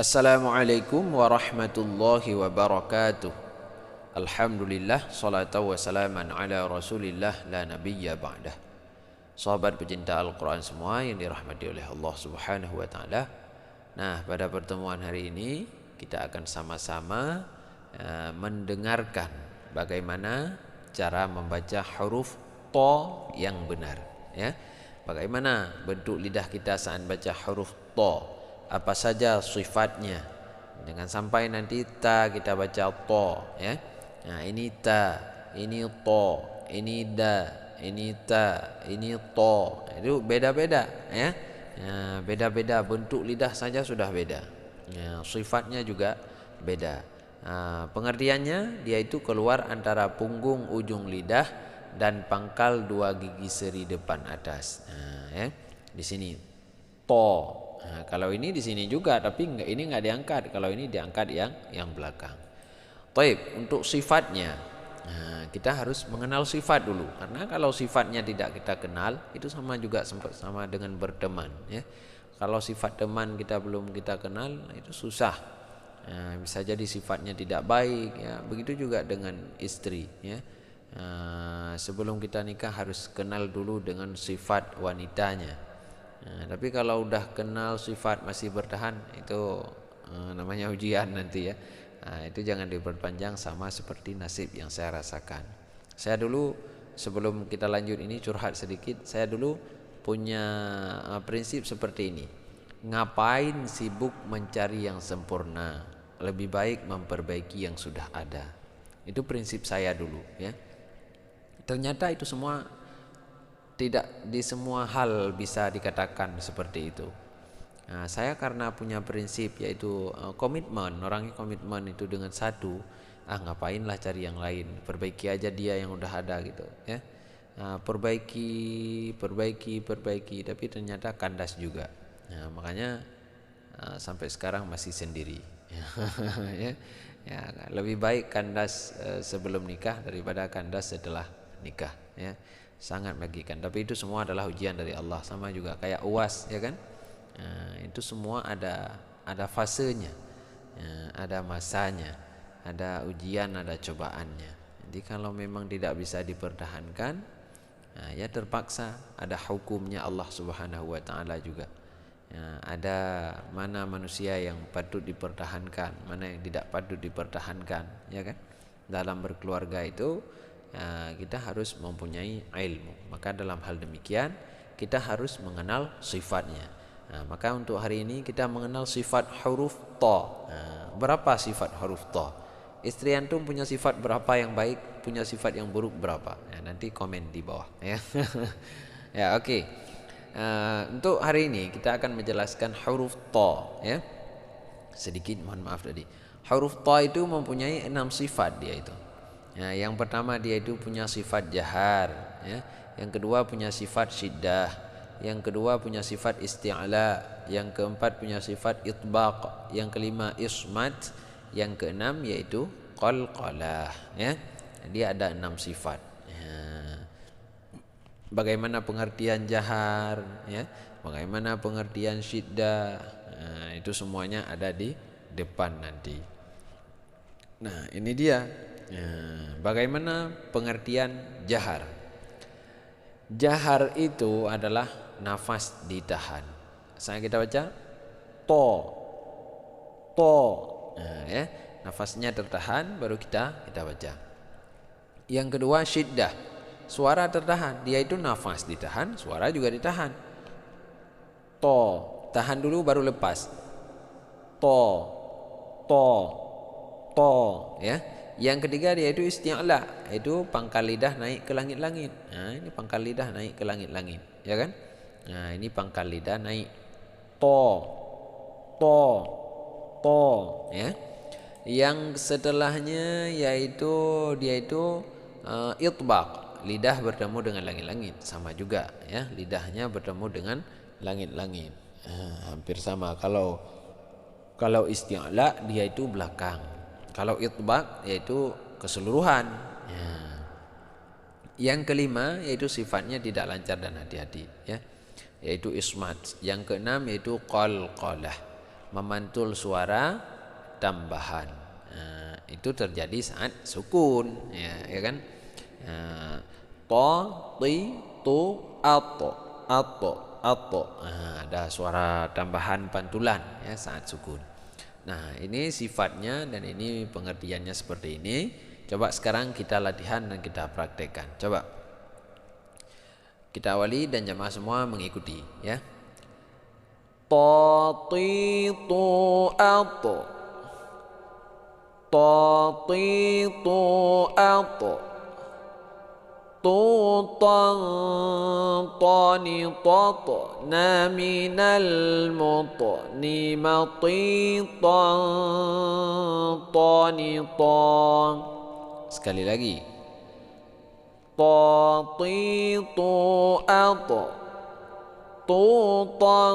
Assalamualaikum warahmatullahi wabarakatuh. Alhamdulillah, salatu wassalaman ala rasulillah la nabiyya ba'dah. Sahabat pecinta Al-Quran semua yang dirahmati oleh Allah subhanahu wa ta'ala. Nah, pada pertemuan hari ini kita akan sama-sama mendengarkan bagaimana cara membaca huruf to yang benar, ya. Bagaimana bentuk lidah kita saat baca huruf to, apa saja sifatnya. Jangan sampai nanti ta kita baca to, ya. Nah, ini ta, ini to, ini da, ini ta, ini to. Itu beda-beda, ya. Nah, beda-beda, bentuk lidah saja sudah beda. Nah, sifatnya juga beda. Nah, pengertiannya dia itu keluar antara punggung ujung lidah dan pangkal dua gigi seri depan atas. Nah, ya. Di sini to. Nah, kalau ini di sini juga, tapi ini nggak diangkat. Kalau ini diangkat yang belakang. Taib, untuk sifatnya, nah, kita harus mengenal sifat dulu. Karena kalau sifatnya tidak kita kenal, itu sama juga sama dengan berteman, ya. Kalau sifat teman kita belum kita kenal, itu susah. Nah, bisa jadi sifatnya tidak baik, ya. Begitu juga dengan istri, ya. Sebelum kita nikah harus kenal dulu dengan sifat wanitanya. Nah, tapi kalau udah kenal sifat masih bertahan, itu namanya ujian nanti, ya. Nah, itu jangan diperpanjang, sama seperti nasib yang saya rasakan. Saya dulu, sebelum kita lanjut ini curhat sedikit, saya dulu punya prinsip seperti ini. Ngapain sibuk mencari yang sempurna? Lebih baik memperbaiki yang sudah ada. Itu prinsip saya dulu, ya. Ternyata itu semua tidak di semua hal bisa dikatakan seperti itu. Nah, saya karena punya prinsip yaitu komitmen, orangnya komitmen itu dengan satu, ngapainlah cari yang lain, perbaiki aja dia yang udah ada gitu, ya. Perbaiki, tapi ternyata kandas juga. Nah, makanya sampai sekarang masih sendiri. Ya, ya, lebih baik kandas sebelum nikah daripada kandas setelah nikah, ya. Sangat merugikan. Tapi itu semua adalah ujian dari Allah. Sama juga kayak UAS, ya kan? Itu semua ada fasenya, ada masanya, ada ujian, ada cobaannya. Jadi kalau memang tidak bisa dipertahankan, ya terpaksa. Ada hukumnya Allah Subhanahu wa ta'ala juga. Ada mana manusia yang patut dipertahankan, mana yang tidak patut dipertahankan, ya kan? Dalam berkeluarga itu kita harus mempunyai ilmu. Maka dalam hal demikian kita harus mengenal sifatnya. Maka untuk hari ini kita mengenal sifat huruf to. Berapa sifat huruf to? Istri antum punya sifat berapa yang baik, punya sifat yang buruk berapa? Nanti komen di bawah, ya. Ya, oke. Untuk hari ini kita akan menjelaskan huruf to, ya. Sedikit mohon maaf tadi. Huruf to itu mempunyai 6 sifat dia itu. Ya, yang pertama dia itu punya sifat jahar, ya. Yang kedua punya sifat syiddah, yang kedua punya sifat isti'la, yang keempat punya sifat itbaq, yang kelima ismat, yang keenam yaitu qalqalah, ya. Dia ada 6 sifat. Ya. Bagaimana pengertian jahar, ya. Bagaimana pengertian syiddah, itu semuanya ada di depan nanti. Nah, ini dia. Bagaimana pengertian jahar? Jahar itu adalah nafas ditahan. Saya kita baca to, ya, nafasnya tertahan baru kita baca. Yang kedua syiddah, suara tertahan, dia itu nafas ditahan, suara juga ditahan. To, tahan dulu baru lepas. To, ya. Yang ketiga dia itu isti'la, itu pangkal lidah naik ke langit-langit. Nah, ini pangkal lidah naik ke langit-langit, ya kan? Nah, ini pangkal lidah naik. To, ya. Yang setelahnya yaitu dia itu itbaq, lidah bertemu dengan langit-langit, sama juga, ya. Lidahnya bertemu dengan langit-langit. Hampir sama. Kalau isti'la dia itu belakang. Kalau itbaq yaitu keseluruhan. Ya. Yang kelima yaitu sifatnya tidak lancar dan hati-hati, ya. Yaitu ismat. Yang keenam yaitu qalqalah. memantul suara tambahan. Itu terjadi saat sukun, ya kan? To, ti, tu, ato, ato. Ada suara tambahan pantulan ya saat sukun. Nah, ini sifatnya dan ini pengertiannya seperti ini. Coba sekarang kita latihan dan kita praktekkan. Coba kita awali dan jamaah semua mengikuti ya. To, ti, tu, ato. To, ti, tu, ato. طوطا طانططنا من المطن مطيطا طانطا. Sekali lagi. طاطيط أط طوطا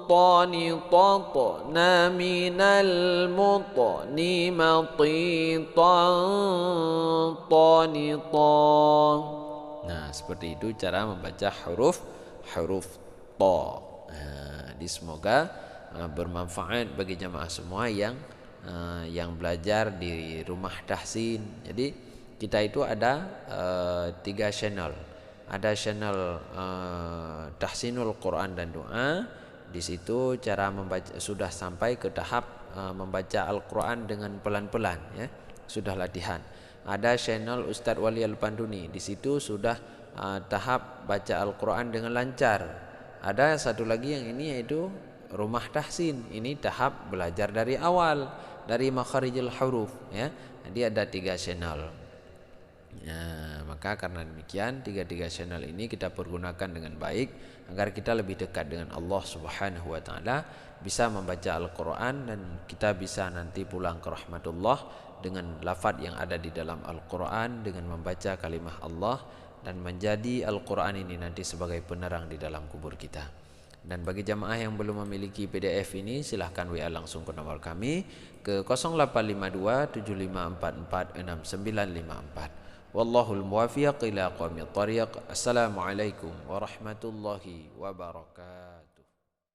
طانططنا من المطن مطيطا طانطا. Nah, seperti itu cara membaca huruf to. Semoga bermanfaat bagi jamaah semua yang belajar di rumah tahsin. Jadi kita itu ada 3 channel. Ada channel Tahsinul Quran dan Doa. Di situ cara membaca sudah sampai ke tahap membaca Al-Quran dengan pelan-pelan ya. Sudah latihan. Ada channel Ustadz Wali Al-Panduni. Di situ sudah tahap baca Al-Quran dengan lancar. Ada satu lagi yang ini yaitu Rumah Tahsin. Ini tahap belajar dari awal, dari makharijul huruf ya. Jadi ada 3 channel. Ya, maka karena demikian 3 channel ini kita pergunakan dengan baik agar kita lebih dekat dengan Allah Subhanahu wa taala, bisa membaca Al-Qur'an dan kita bisa nanti pulang ke rahmatullah dengan lafaz yang ada di dalam Al-Qur'an, dengan membaca kalimah Allah dan menjadi Al-Qur'an ini nanti sebagai penerang di dalam kubur kita. Dan bagi jamaah yang belum memiliki PDF ini, silahkan WA langsung ke nomor kami ke 0852 7544 6954. Wallahul muwaffiq ila aqwamit thariq. Assalamualaikum warahmatullahi wabarakatuh.